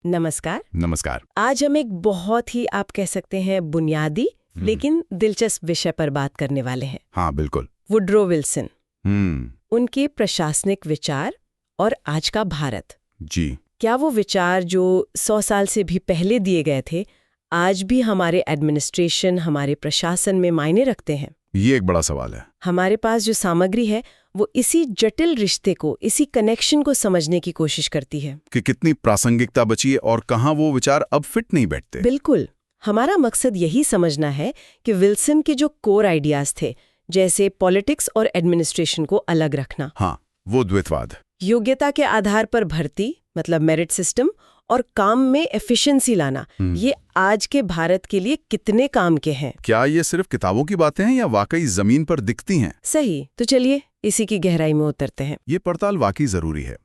नमस्कार। नमस्कार। आज हम एक बहुत ही आप कह सकते हैं बुनियादी लेकिन दिलचस्प विषय पर बात करने वाले हैं। हाँ बिल्कुल। वुड्रो विल्सन, उनके प्रशासनिक विचार और आज का भारत। जी। क्या वो विचार जो 100 साल से भी पहले दिए गए थे आज भी हमारे एडमिनिस्ट्रेशन, हमारे प्रशासन में मायने रखते हैं? ये एक बड़ा सवाल है। हमारे पास जो सामग्री है वो इसी जटिल रिश्ते को, इसी कनेक्शन को समझने की कोशिश करती है कि कितनी प्रासंगिकता बची है और कहाँ वो विचार अब फिट नहीं बैठते। बिल्कुल। हमारा मकसद यही समझना है कि विल्सन के जो कोर आइडियाज थे, जैसे पॉलिटिक्स और एडमिनिस्ट्रेशन को अलग रखना, हाँ, वो द्वैतवाद, योग्यता के आधार पर भर्ती मतलब मेरिट सिस्टम, और काम में एफिशिएंसी लाना, ये आज के भारत के लिए कितने काम के हैं। क्या ये सिर्फ किताबों की बातें हैं या वाकई जमीन पर दिखती हैं? सही, तो चलिए इसी की गहराई में उतरते हैं। ये पड़ताल वाकई जरूरी है,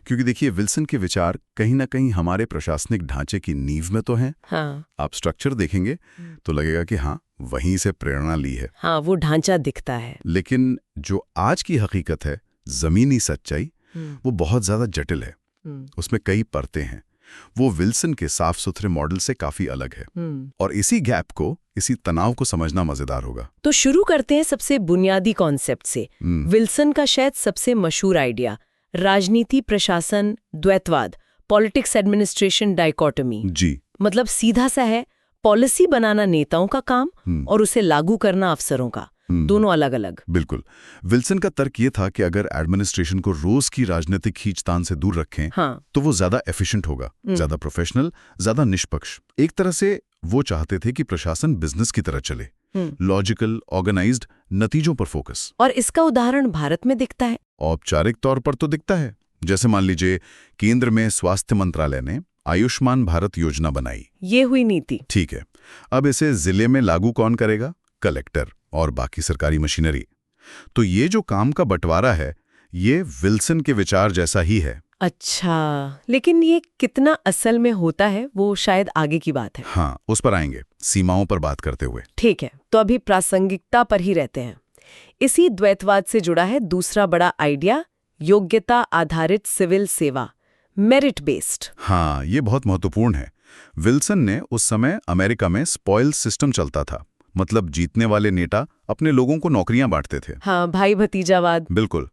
क्योंकि देखिए विल्सन के विचार कहीं ना कहीं हमारे प्रशासनिक ढांचे की नींव में तो हैं। हाँ। आप स्ट्रक्चर देखेंगे तो लगेगा कि हाँ, वहीं से प्रेरणा ली है। हाँ, वो ढांचा दिखता है। लेकिन जो आज की हकीकत है, जमीनी सच्चाई, वो बहुत ज्यादा जटिल है। उसमें कई परतें हैं। वो विल्सन के साफ सुथरे मॉडल से काफी अलग है। और इसी गैप को, इसी तनाव को समझना मजेदार होगा। तो शुरू करते हैं सबसे बुनियादी कॉन्सेप्ट से। विल्सन का शायद सबसे मशहूर आइडिया, राजनीति प्रशासन द्वैतवाद, पॉलिटिक्स एडमिनिस्ट्रेशन डाइकोटमी। जी। मतलब सीधा सा है, पॉलिसी बनाना नेताओं का काम और उसे लागू करना अफसरों का, दोनों अलग अलग। बिल्कुल। विल्सन का तर्क ये था कि अगर एडमिनिस्ट्रेशन को रोज की राजनीतिक खींचतान से दूर रखें, हाँ, तो वो ज्यादा एफिशिएंट होगा, ज्यादा प्रोफेशनल, ज्यादा निष्पक्ष। एक तरह से वो चाहते थे कि प्रशासन बिजनेस की तरह चले, लॉजिकल, ऑर्गेनाइज्ड, नतीजों पर फोकस। और इसका उदाहरण भारत में दिखता है। औपचारिक तौर पर तो दिखता है। जैसे मान लीजिए केंद्र में स्वास्थ्य मंत्रालय ने आयुष्मान भारत योजना बनाई। ये हुई नीति। ठीक है। अब इसे जिले में लागू कौन करेगा? कलेक्टर और बाकी सरकारी मशीनरी। तो ये जो काम का बंटवारा है, ये विल्सन के विचार जैसा ही है। अच्छा, लेकिन ये कितना असल में होता है वो शायद आगे की बात है। हाँ, उस पर आएंगे सीमाओं पर बात करते हुए। ठीक है, तो अभी प्रासंगिकता पर ही रहते हैं। इसी द्वैतवाद से जुड़ा है दूसरा बड़ा आइडिया, योग्यता आधारित सिविल सेवा, मेरिट बेस्ड। हाँ, ये बहुत महत्वपूर्ण है। विल्सन ने उस समय अमेरिका में स्पॉइल सिस्टम चलता था, मतलब जीतने वाले नेता अपने लोगों को नौकरियां बांटते थे। हाँ, भाई भतीजावाद। बिल्कुल।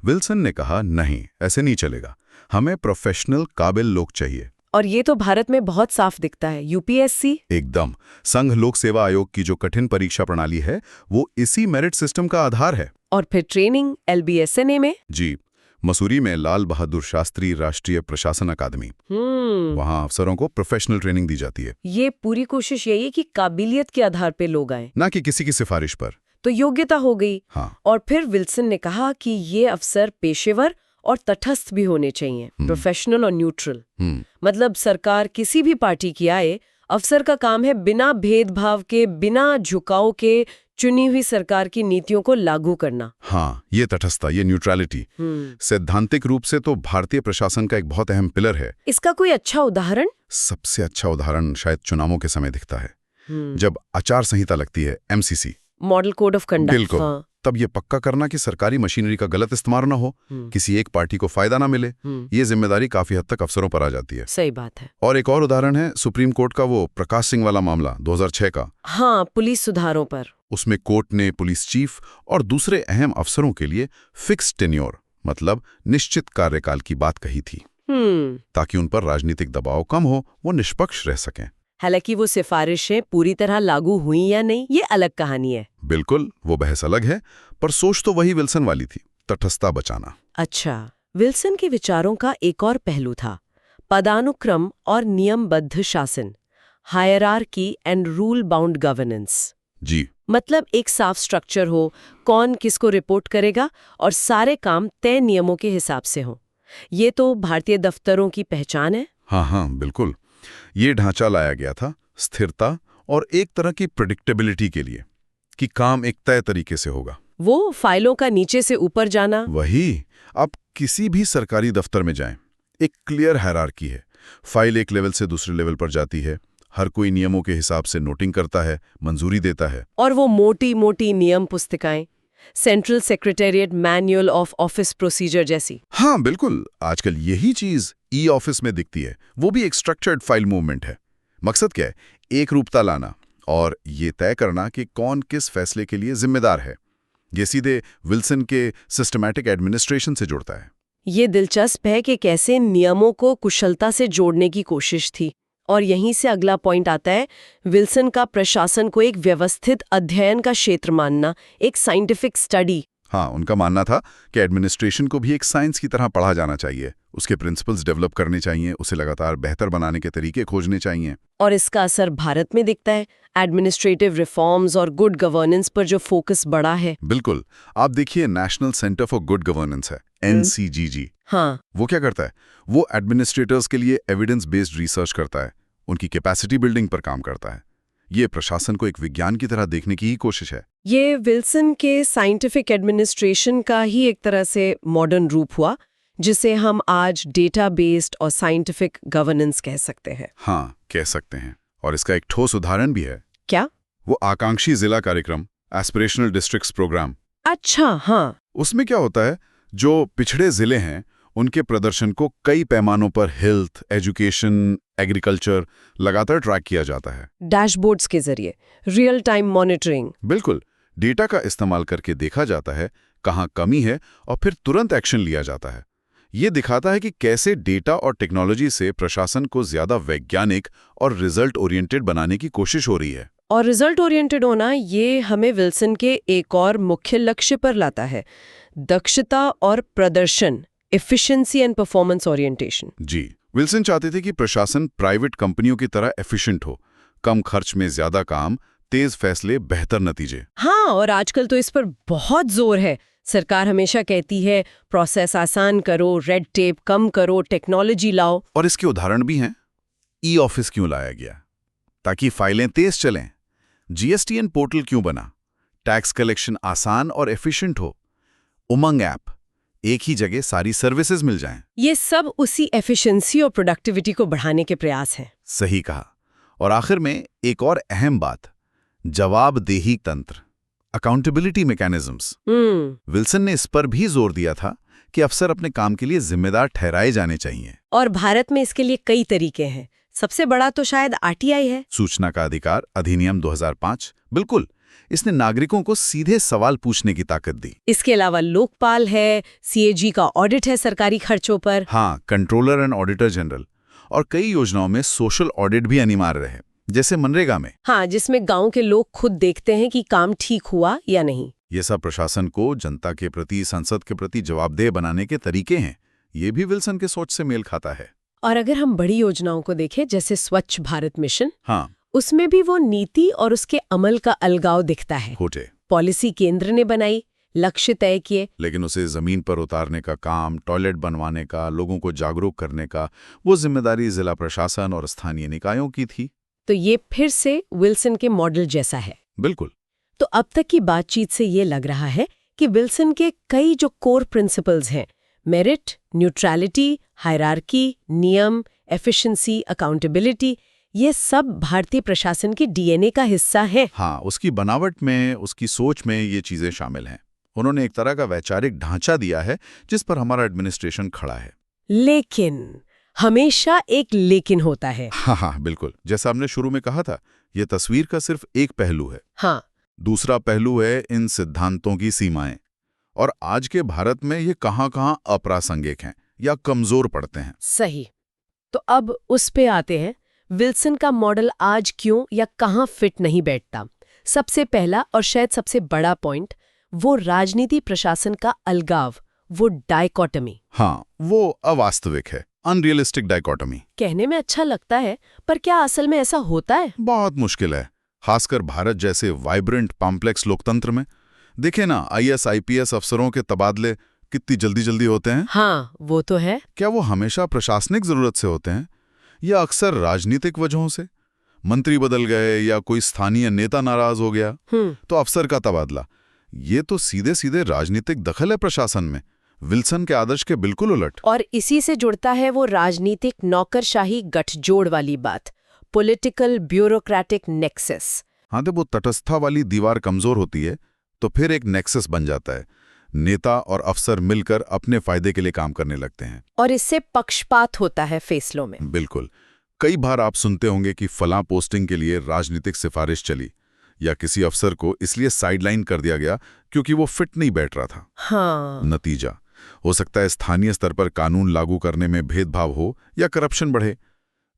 विल्सन ने कहा नहीं, ऐसे नहीं चलेगा, हमें प्रोफेशनल काबिल लोग चाहिए। और ये तो भारत में बहुत साफ दिखता है। यूपीएससी, एकदम। संघ लोक सेवा आयोग की जो कठिन परीक्षा प्रणाली है, वो इसी मेरिट सिस्टम का आधार है। और फिर ट्रेनिंग एलबीएसएनए में। जी, मसूरी में लाल बहादुर शास्त्री राष्ट्रीय प्रशासन अकादमी, वहाँ अफसरों को प्रोफेशनल ट्रेनिंग दी जाती है। ये पूरी कोशिश यही है कि काबिलियत के आधार पे लोग आए, ना कि किसी की सिफारिश पर। तो योग्यता हो गई। हाँ। और फिर विल्सन ने कहा कि ये अफसर पेशेवर और तटस्थ भी होने चाहिए, प्रोफेशनल और न्यूट्रल। मतलब सरकार किसी भी पार्टी की आए, अफसर का काम है बिना भेदभाव के, बिना झुकाव के चुनी हुई सरकार की नीतियों को लागू करना। हाँ, ये तटस्थता, ये न्यूट्रलिटी सैद्धांतिक रूप से तो भारतीय प्रशासन का एक बहुत अहम पिलर है। इसका कोई अच्छा उदाहरण? सबसे अच्छा उदाहरण शायद चुनावों के समय दिखता है, जब आचार संहिता लगती है, MCC, model code of conduct. बिल्कुल। हाँ। तब ये पक्का करना कि सरकारी मशीनरी का गलत इस्तेमाल ना हो, किसी एक पार्टी को फायदा ना मिले, ये जिम्मेदारी काफी हद तक अफसरों पर आ जाती है। सही बात है। और एक और उदाहरण है सुप्रीम कोर्ट का वो प्रकाश सिंह वाला मामला 2006 का। हाँ, पुलिस सुधारों पर। उसमें कोर्ट ने पुलिस चीफ और दूसरे अहम अफसरों के लिए फिक्स टेन्योर, मतलब निश्चित कार्यकाल की बात कही थी, ताकि उन पर राजनीतिक दबाव कम हो, वो निष्पक्ष रह सकें। हालांकि वो सिफारिशें पूरी तरह लागू हुई या नहीं, ये अलग कहानी है। बिल्कुल, वो बहस अलग है, पर सोच तो वही विल्सन वाली थी, तटस्थता बचाना। अच्छा, विल्सन के विचारों का एक और पहलू था पदानुक्रम और नियमबद्ध शासन, hierarchy and rule bound governance. जी। मतलब एक साफ स्ट्रक्चर हो, कौन किसको रिपोर्ट करेगा और सारे काम तय नियमों के हिसाब से हो। ये तो भारतीय दफ्तरों की पहचान है। हाँ, बिल्कुल। ये ढांचा लाया गया था स्थिरता और एक तरह की प्रेडिक्टेबिलिटी के लिए, कि काम एक तय तरीके से होगा। वो फाइलों का नीचे से ऊपर जाना। वही। आप किसी भी सरकारी दफ्तर में जाएं, एक क्लियर हायरार्की है। फाइल एक लेवल से दूसरे लेवल पर जाती है, हर कोई नियमों के हिसाब से नोटिंग करता है, मंजूरी देता है। और वो मोटी मोटी नियम पुस्तिकाएं, central secretariat manual of office procedure जैसी। हाँ बिल्कुल, आजकल यही चीज ई ऑफिस में दिखती है। वो भी एक स्ट्रक्चर्ड फाइल मूवमेंट है। मकसद क्या है? एक रूपता लाना और ये तय करना कि कौन किस फैसले के लिए जिम्मेदार है। ये सीधे विल्सन के सिस्टमैटिक एडमिनिस्ट्रेशन से जुड़ता है। ये दिलचस्प है कि कैसे नियमों को कुशलता से जोड़ने की कोशिश थी। और यहीं से अगला पॉइंट आता है, विल्सन का प्रशासन को एक व्यवस्थित अध्ययन का क्षेत्र मानना, एक साइंटिफिक स्टडी। हाँ, उनका मानना था कि एडमिनिस्ट्रेशन को भी एक साइंस की तरह पढ़ा जाना चाहिए। उसके प्रिंसिपल्स डेवलप करने चाहिए, उसे लगातार बेहतर बनाने के तरीके खोजने चाहिए। और इसका असर भारत में दिखता है। एडमिनिस्ट्रेटिव रिफॉर्म्स और गुड गवर्नेंस पर जो फोकस बढ़ा है। बिल्कुल, आप देखिए national centre for good governance है, NCGG। हाँ, वो क्या करता है? वो एडमिनिस्ट्रेटर्स के लिए एविडेंस बेस्ड रिसर्च करता है, उनकी कैपेसिटी बिल्डिंग पर काम करता है। ये प्रशासन को एक विज्ञान की तरह देखने की ही कोशिश है। ये विल्सन के साइंटिफिक एडमिनिस्ट्रेशन का ही एक तरह से मॉडर्न रूप हुआ, जिसे हम आज डेटा बेस्ड और साइंटिफिक गवर्नेंस कह सकते हैं। हाँ, कह सकते हैं। और इसका एक ठोस उदाहरण भी है। क्या? वो आकांक्षी जिला कार्यक्रम, एस्पिरेशनल डिस्ट्रिक्ट्स प्रोग्राम। अच्छा, हाँ। उसमें क्या होता है, जो पिछड़े जिले हैं उनके प्रदर्शन को कई पैमानों पर हेल्थ, एजुकेशन, एग्रीकल्चर लगातार ट्रैक किया जाता है। डैशबोर्ड्स के जरिए रियल टाइम मॉनिटरिंग। बिल्कुल, डेटा का इस्तेमाल करके देखा जाता है कहाँ कमी है और फिर तुरंत एक्शन लिया जाता है। ये दिखाता है कि कैसे डेटा और टेक्नोलॉजी से प्रशासन को ज्यादा वैज्ञानिक और रिजल्ट ओरिएंटेड बनाने की कोशिश हो रही है। और रिजल्ट ओरिएंटेड होना ये हमें विल्सन के एक और मुख्य लक्ष्य पर लाता है, दक्षता और प्रदर्शन, एफिशिएंसी एंड परफॉर्मेंस ओरिएंटेशन। जी, विल्सन चाहते थे कि प्रशासन प्राइवेट कंपनियों की तरह एफिशिएंट हो, कम खर्च में ज्यादा काम, तेज फैसले, बेहतर नतीजे। हाँ, और आजकल तो इस पर बहुत जोर है। सरकार हमेशा कहती है प्रोसेस आसान करो, रेड टेप कम करो, टेक्नोलॉजी लाओ। और इसके उदाहरण भी हैं। ई ऑफिस क्यों लाया गया? ताकि फाइलें तेज चलें। GSTN पोर्टल क्यों बना? टैक्स कलेक्शन आसान और एफिशिएंट हो। उमंग ऐप, एक ही जगह सारी सर्विसेज मिल जाएं। ये सब उसी एफिशिएंसी और प्रोडक्टिविटी को बढ़ाने के प्रयास हैं। सही कहा। और आखिर में एक और अहम बात, जवाबदेही तंत्र, अकाउंटेबिलिटी मैकेनिज्म्स। विल्सन ने इस पर भी जोर दिया था कि अफसर अपने काम के लिए जिम्मेदार ठहराए जाने चाहिए। और भारत में इसके लिए कई तरीके हैं। सबसे बड़ा तो शायद RTI है, सूचना का अधिकार अधिनियम 2005। बिल्कुल, इसने नागरिकों को सीधे सवाल पूछने की ताकत दी। इसके अलावा लोकपाल है, CAG का ऑडिट है सरकारी खर्चों पर। हाँ, कंट्रोलर एंड ऑडिटर जनरल। और कई योजनाओं में सोशल ऑडिट भी अनिवार्य रहे, जैसे मनरेगा में। हाँ, जिसमें गांव के लोग खुद देखते हैं कि काम ठीक हुआ या नहीं। ये सब प्रशासन को जनता के प्रति, संसद के प्रति जवाबदेह बनाने के तरीके हैं। ये भी विल्सन के सोच से मेल खाता है। और अगर हम बड़ी योजनाओं को देखें, जैसे स्वच्छ भारत मिशन, हाँ, उसमें भी वो नीति और उसके अमल का अलगाव दिखता है। खोटे पॉलिसी केंद्र ने बनाई, लक्ष्य तय किए, लेकिन उसे जमीन पर उतारने का काम, टॉयलेट बनवाने का, लोगों को जागरूक करने का, वो जिम्मेदारी जिला प्रशासन और स्थानीय निकायों की थी। तो ये फिर से विल्सन के मॉडल जैसा है। बिल्कुल। तो अब तक की बातचीत से ये लग रहा है कि विल्सन के कई जो कोर प्रिंसिपल्स हैं, मेरिट, न्यूट्रलिटी, हायरार्की, नियम, एफिशिएंसी, अकाउंटेबिलिटी, ये सब भारतीय प्रशासन के DNA का हिस्सा है। हाँ, उसकी बनावट में, उसकी सोच में ये चीजें शामिल हैं। उन्होंने एक तरह का वैचारिक ढांचा दिया है जिस पर हमारा एडमिनिस्ट्रेशन खड़ा है। लेकिन हमेशा एक लेकिन होता है। हाँ, बिल्कुल। जैसा हमने शुरू में कहा था, ये तस्वीर का सिर्फ एक पहलू है। हाँ, दूसरा पहलू है इन सिद्धांतों की सीमाएं। और आज के भारत में ये कहाँ-कहाँ अप्रासंगिक हैं या कमजोर पड़ते हैं। सही। तो अब उस पे आते हैं, विल्सन का मॉडल आज क्यों या कहाँ फिट नहीं बैठता। सबसे पहला और शायद सबसे बड़ा पॉइंट, वो राजनीति प्रशासन का अलगाव, वो डायकोटमी। हाँ, वो अवास्तविक है, अनरियलिस्टिक डायकोटमी। कहने में अच्छा लगता है, पर क्या असल में ऐसा होता है? बहुत मुश्किल है, खासकर भारत जैसे वाइब्रेंट कॉम्प्लेक्स लोकतंत्र में। देखे ना, IAS IPS अफसरों के तबादले कितनी जल्दी जल्दी होते हैं। हाँ, वो तो है। क्या वो हमेशा प्रशासनिक जरूरत से होते हैं या अक्सर राजनीतिक वजहों से? मंत्री बदल गए या कोई स्थानीय नेता नाराज हो गया तो अफसर का तबादला। ये तो सीधे सीधे राजनीतिक दखल है प्रशासन में, विल्सन के आदर्श के बिल्कुल उलट। और इसी से जुड़ता है वो राजनीतिक नौकरशाही गठजोड़ वाली बात, पॉलिटिकल ब्यूरोक्रेटिक नेक्सस। हाँ, तो वो तटस्थता वाली दीवार कमजोर होती है तो फिर एक नेक्सस बन जाता है। नेता और अफसर मिलकर अपने फायदे के लिए काम करने लगते हैं। और इससे पक्षपात होता है फैसलों में। बिल्कुल। कई बार आप सुनते होंगे कि फलां पोस्टिंग के लिए राजनीतिक सिफारिश चली, या किसी अफसर को इसलिए साइडलाइन कर दिया गया क्योंकि वो फिट नहीं बैठ रहा था। हाँ। नतीजा हो सकता है स्थानीय स्तर पर कानून लागू करने में भेदभाव हो या करप्शन बढ़े।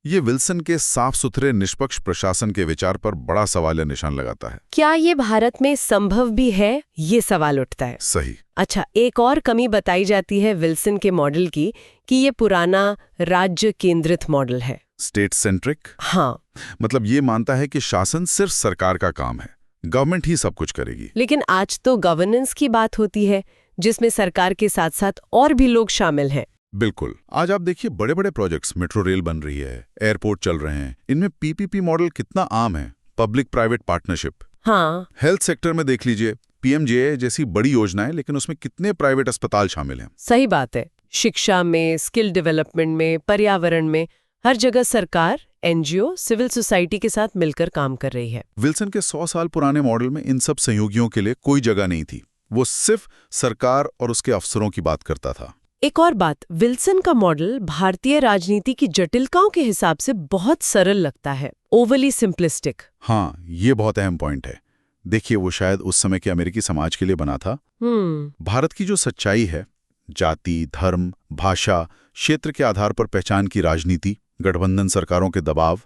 ये विल्सन के साफ सुथरे निष्पक्ष प्रशासन के विचार पर बड़ा सवालिया निशान लगाता है। क्या ये भारत में संभव भी है, ये सवाल उठता है। सही। अच्छा, एक और कमी बताई जाती है विल्सन के मॉडल की कि ये पुराना राज्य केंद्रित मॉडल है। State centric. हाँ, मतलब ये मानता है कि शासन सिर्फ सरकार का काम है, गवर्नमेंट ही सब कुछ करेगी। लेकिन आज तो गवर्नेंस की बात होती है, जिसमें सरकार के साथ साथ और भी लोग शामिल हैं। बिल्कुल। आज आप देखिए बड़े बड़े प्रोजेक्ट्स, मेट्रो रेल बन रही है, एयरपोर्ट चल रहे हैं, इनमें पीपीपी मॉडल कितना आम है, पब्लिक प्राइवेट पार्टनरशिप। हाँ। हेल्थ सेक्टर में देख लीजिए, पीएमजे जैसी बड़ी योजनाएं, लेकिन उसमें कितने प्राइवेट अस्पताल शामिल हैं। सही बात है। शिक्षा में, स्किल डेवलपमेंट में, पर्यावरण में, हर जगह सरकार, एनजीओ, सिविल सोसाइटी के साथ मिलकर काम कर रही है। विल्सन के 100 साल पुराने मॉडल में इन सब सहयोगियों के लिए कोई जगह नहीं थी। वो सिर्फ सरकार और उसके अफसरों की बात करता था। एक और बात, विल्सन का मॉडल भारतीय राजनीति की जटिलताओं के हिसाब से बहुत सरल लगता है, ओवरली सिंपलिस्टिक। हाँ, ये बहुत अहम पॉइंट है। देखिए, वो शायद उस समय के अमेरिकी समाज के लिए बना था। भारत की जो सच्चाई है, जाति, धर्म, भाषा, क्षेत्र के आधार पर पहचान की राजनीति, गठबंधन सरकारों के दबाव,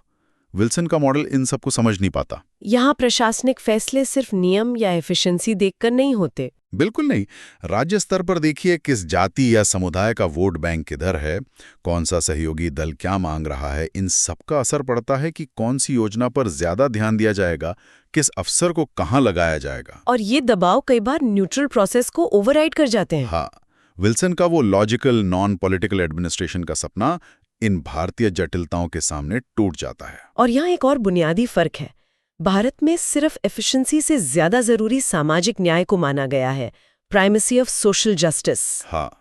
विल्सन का मॉडल इन सबको समझ नहीं पाता। यहाँ प्रशासनिक फैसले सिर्फ नियम या एफिशिएंसी देखकर नहीं होते। बिल्कुल नहीं। राज्य स्तर पर देखिए किस जाति या समुदाय का वोट बैंक किधर है, कौन सा सहयोगी दल क्या मांग रहा है, इन सबका असर पड़ता है कि कौन सी योजना पर ज्यादा ध्यान दिया जाएगा, किस अफसर को कहाँ लगाया जाएगा। और ये दबाव कई बार न्यूट्रल प्रोसेस को ओवरराइड कर जाते हैं। हाँ, विल्सन का वो लॉजिकल नॉन पॉलिटिकल एडमिनिस्ट्रेशन का सपना इन भारतीय जटिलताओं के सामने टूट जाता है। और यहाँ एक और बुनियादी फर्क है। भारत में सिर्फ एफिशिएंसी से ज्यादा जरूरी सामाजिक न्याय को माना गया है, प्राइमेसी ऑफ सोशल जस्टिस। हाँ,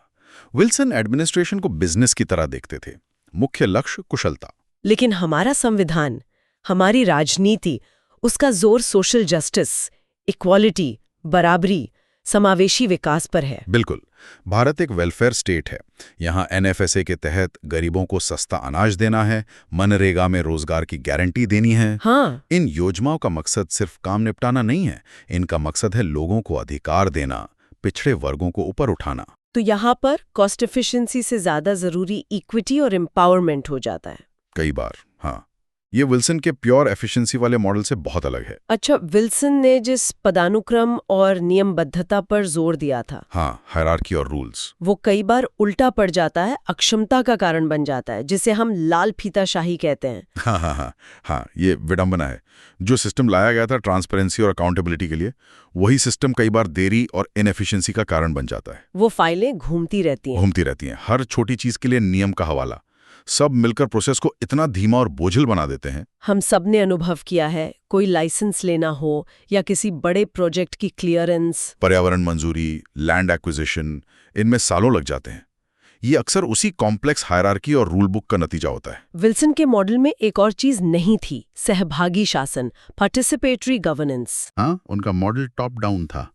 विल्सन एडमिनिस्ट्रेशन को बिजनेस की तरह देखते थे, मुख्य लक्ष्य कुशलता। लेकिन हमारा संविधान, हमारी राजनीति, उसका जोर सोशल जस्टिस, इक्वालिटी, बराबरी, समावेशी विकास पर है। बिल्कुल। भारत एक वेलफेयर स्टेट है। यहाँ एनएफएसए के तहत गरीबों को सस्ता अनाज देना है, मनरेगा में रोजगार की गारंटी देनी है। हाँ। इन योजनाओं का मकसद सिर्फ काम निपटाना नहीं है, इनका मकसद है लोगों को अधिकार देना, पिछड़े वर्गों को ऊपर उठाना। तो यहाँ पर कॉस्ट एफिशिएंसी से ज्यादा जरूरी इक्विटी और एम्पावरमेंट हो जाता है कई बार। हाँ, ये विल्सन के प्योर एफिशिएंसी वाले मॉडल से बहुत अलग है। अच्छा, विल्सन ने जिस पदानुक्रम और नियमबद्धता पर जोर दिया था, हाँ, हायरार्की और रूल्स, वो कई बार उल्टा पड़ जाता है, अक्षमता का कारण बन जाता है, जिसे हम लाल फीताशाही कहते हैं। हाँ हाँ हाँ हाँ, ये विडंबना है। जो सिस्टम लाया गया था ट्रांसपेरेंसी और अकाउंटेबिलिटी के लिए, वही सिस्टम कई बार देरी और इनएफिशिएंसी का कारण बन जाता है। वो फाइलें घूमती रहती हैं, हर छोटी चीज के लिए नियम का हवाला, सब मिलकर प्रोसेस को इतना धीमा और बोझिल बना देते हैं। हम सब ने अनुभव किया है, कोई लाइसेंस लेना हो या किसी बड़े प्रोजेक्ट की क्लियरेंस, पर्यावरण मंजूरी, लैंड एक्विजिशन, इनमें सालों लग जाते हैं। ये अक्सर उसी कॉम्प्लेक्स हायरार्की और रूल बुक का नतीजा होता है। विल्सन के मॉडल में एक और चीज नहीं थी, सहभागी शासन, पार्टिसिपेटरी गवर्नेंस। हाँ, उनका मॉडल टॉप डाउन था,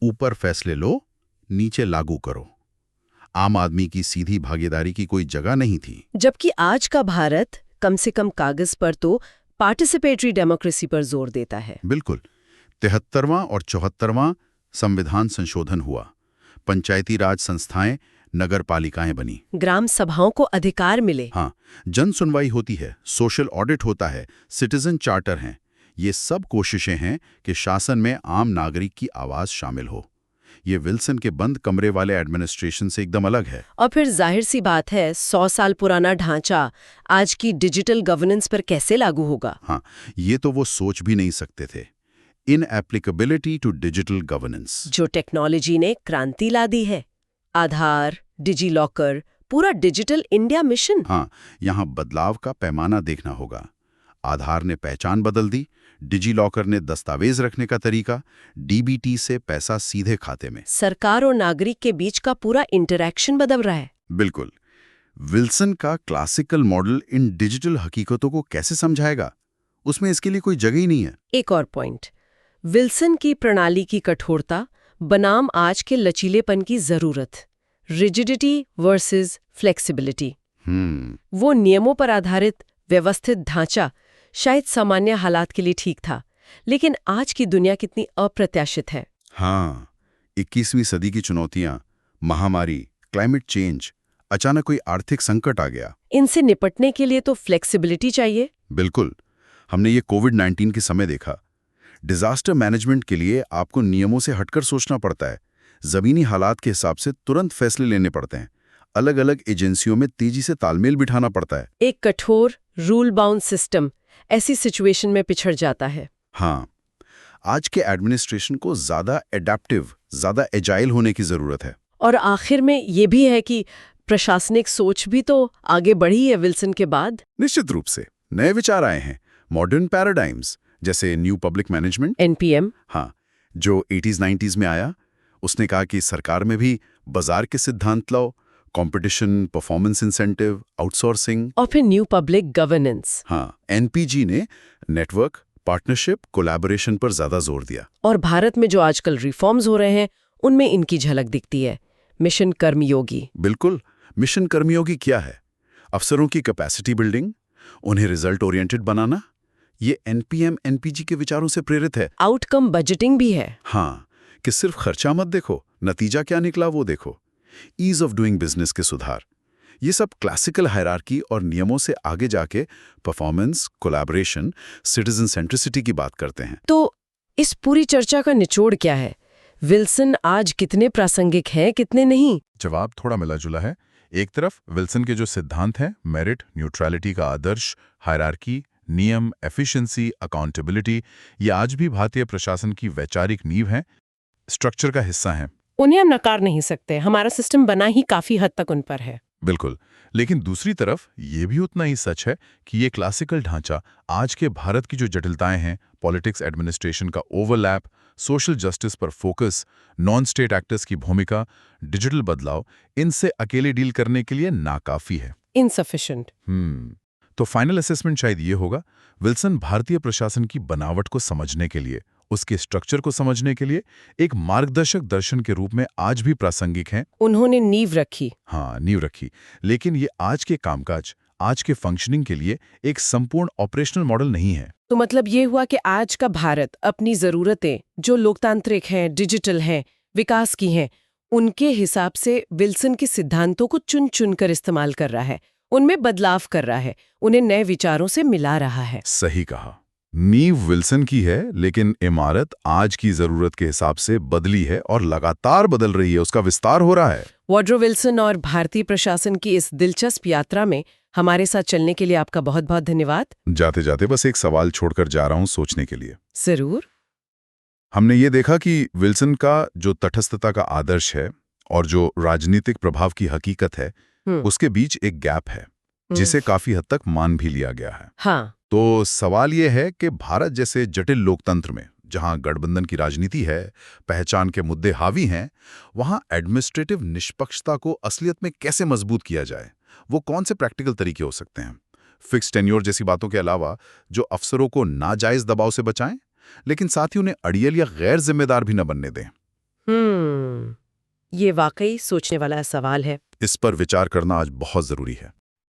ऊपर फैसले लो, नीचे लागू करो। आम आदमी की सीधी भागीदारी की कोई जगह नहीं थी। जबकि आज का भारत कम से कम कागज पर तो पार्टिसिपेटरी डेमोक्रेसी पर जोर देता है। बिल्कुल। 73वां और 74वां संविधान संशोधन हुआ, पंचायती राज संस्थाएं, नगर पालिकाएं बनी, ग्राम सभाओं को अधिकार मिले। हाँ, जन सुनवाई होती है, सोशल ऑडिट होता है, सिटीजन चार्टर हैं। ये सब कोशिशें हैं कि शासन में आम नागरिक की आवाज शामिल हो। ये विल्सन के बंद कमरे वाले एडमिनिस्ट्रेशन से एकदम अलग है। और फिर जाहिर सी बात है, 100 साल पुराना ढांचा आज की डिजिटल गवर्नेंस पर कैसे लागू होगा? हाँ, ये तो वो सोच भी नहीं सकते थे। इनएप्लीकेबिलिटी टू डिजिटल गवर्नेंस, जो टेक्नोलॉजी ने क्रांति ला दी है। आधार, डिजी लॉकर, पूरा डिजिटल इंडिया मिशन। हाँ, यहाँ बदलाव का पैमाना देखना होगा। आधार ने पहचान बदल दी, डिजी लॉकर ने दस्तावेज रखने का तरीका, डीबीटी से पैसा सीधे खाते में। सरकार और नागरिक के बीच का पूरा इंटरैक्शन बदल रहा है। बिल्कुल। विल्सन का क्लासिकल मॉडल इन डिजिटल हकीकतों को कैसे समझाएगा? उसमें इसके लिए कोई जगह ही नहीं है। एक और पॉइंट, विल्सन की प्रणाली की कठोरता बनाम आज के लचीलेपन की जरूरत, रिजिडिटी वर्सेस फ्लेक्सिबिलिटी। वो नियमों पर आधारित व्यवस्थित ढांचा शायद सामान्य हालात के लिए ठीक था, लेकिन आज की दुनिया कितनी अप्रत्याशित है। हाँ, 21वीं सदी की चुनौतियां, महामारी, क्लाइमेट चेंज, अचानक कोई आर्थिक संकट आ गया। इनसे निपटने के लिए तो फ्लेक्सिबिलिटी चाहिए। बिल्कुल, हमने ये कोविड-19 के समय देखा। डिजास्टर मैनेजमेंट के लिए आपको नियमों से हटकर सोचना पड़ता है, जमीनी हालात के हिसाब से तुरंत फैसले लेने पड़ते हैं, अलग अलग एजेंसियों में तेजी से तालमेल बिठाना पड़ता है। एक कठोर रूल बाउंड सिस्टम ऐसी सिचुएशन में पिछड़ जाता है। हाँ, आज के एडमिनिस्ट्रेशन को ज्यादा एडेप्टिव, ज्यादा एजाइल होने की जरूरत है। और आखिर में ये भी है कि प्रशासनिक सोच भी तो आगे बढ़ी है विल्सन के बाद। निश्चित रूप से नए विचार आए हैं, मॉडर्न पैराडाइम्स, जैसे न्यू पब्लिक मैनेजमेंट, NPM। हाँ, जो 80s-90s में आया। उसने कहा कि सरकार में भी बाजार के सिद्धांत लाओ, कंपटीशन, परफॉर्मेंस इंसेंटिव, आउटसोर्सिंग। और फिर न्यू पब्लिक गवर्नेंस। हाँ, NPG ने नेटवर्क, पार्टनरशिप, कोलैबोरेशन पर ज्यादा जोर दिया। और भारत में जो आजकल रिफॉर्म्स हो रहे हैं उनमें इनकी झलक दिखती है। मिशन कर्मयोगी। बिल्कुल, मिशन कर्मयोगी क्या है? अफसरों की कैपेसिटी बिल्डिंग, उन्हें रिजल्ट ओरिएंटेड बनाना। ये NPM NPG के विचारों से प्रेरित है। आउटकम बजटिंग भी है। हाँ, कि सिर्फ खर्चा मत देखो, नतीजा क्या निकला वो देखो। ईज ऑफ डूइंग बिजनेस के सुधार, ये सब क्लासिकल हायरार्की और नियमों से आगे जाके परफॉर्मेंस, कोलैबोरेशन, सिटीजन सेंट्रिसिटी की बात करते हैं। तो इस पूरी चर्चा का निचोड़ क्या है? विल्सन आज कितने प्रासंगिक हैं, कितने नहीं? जवाब थोड़ा मिला जुला है। एक तरफ विल्सन के जो सिद्धांत हैं, मेरिट, न्यूट्रलिटी का आदर्श, हायरार्की, नियम, एफिशिएंसी, अकाउंटेबिलिटी, ये आज भी भारतीय प्रशासन की वैचारिक नींव हैं, स्ट्रक्चर का हिस्सा हैं। उन्हें हम नकार नहीं सकते, हमारा सिस्टम बना ही काफी हद तक उन पर है। बिल्कुल, लेकिन दूसरी तरफ ये भी उतना ही सच है कि ये क्लासिकल ढांचा आज के भारत की जो जटिलताएं हैं, पॉलिटिक्स, एडमिनिस्ट्रेशन का ओवरलैप, सोशल जस्टिस पर फोकस, नॉन स्टेट एक्टर्स की भूमिका, डिजिटल बदलाव, इनसे अकेले डील करने के लिए नाकाफी है, इनसफिशिएंट। तो फाइनल असेसमेंट शायद ये होगा, विल्सन भारतीय प्रशासन की बनावट को समझने के लिए, उसके स्ट्रक्चर को समझने के लिए एक मार्गदर्शक दर्शन के रूप में आज भी प्रासंगिक हैं। उन्होंने नींव रखी। हाँ, नींव रखी, लेकिन ये आज के कामकाज, आज के फंक्शनिंग के लिए एक संपूर्ण ऑपरेशनल मॉडल नहीं है। तो मतलब ये हुआ कि आज का भारत अपनी जरूरतें, जो लोकतांत्रिक हैं, डिजिटल हैं, विकास की हैं, उनके हिसाब से विल्सन के सिद्धांतों को चुन चुन कर इस्तेमाल कर रहा है, उनमें बदलाव कर रहा है, उन्हें नए विचारों से मिला रहा है। सही कहा, नींव विल्सन की है, लेकिन इमारत आज की जरूरत के हिसाब से बदली है और लगातार बदल रही है, उसका विस्तार हो रहा है। वुड्रो विल्सन और भारतीय प्रशासन की इस दिलचस्प यात्रा में हमारे साथ चलने के लिए आपका बहुत बहुत धन्यवाद। जाते जाते बस एक सवाल छोड़कर जा रहा हूं सोचने के लिए। जरूर। हमने ये देखा कि विल्सन का जो तटस्थता का आदर्श है और जो राजनीतिक प्रभाव की हकीकत है, उसके बीच एक गैप है जिसे काफी हद तक मान भी लिया गया है। हाँ। तो सवाल ये है कि भारत जैसे जटिल लोकतंत्र में, जहां गठबंधन की राजनीति है, पहचान के मुद्दे हावी हैं, वहां एडमिनिस्ट्रेटिव निष्पक्षता को असलियत में कैसे मजबूत किया जाए? वो कौन से प्रैक्टिकल तरीके हो सकते हैं? फिक्स टेन्योर जैसी बातों के अलावा जो अफसरों को नाजायज दबाव से बचाएं, लेकिन साथ ही उन्हें अड़ियल या गैर जिम्मेदार भी न बनने दें। ये वाकई सोचने वाला सवाल है। इस पर विचार करना आज बहुत जरूरी है।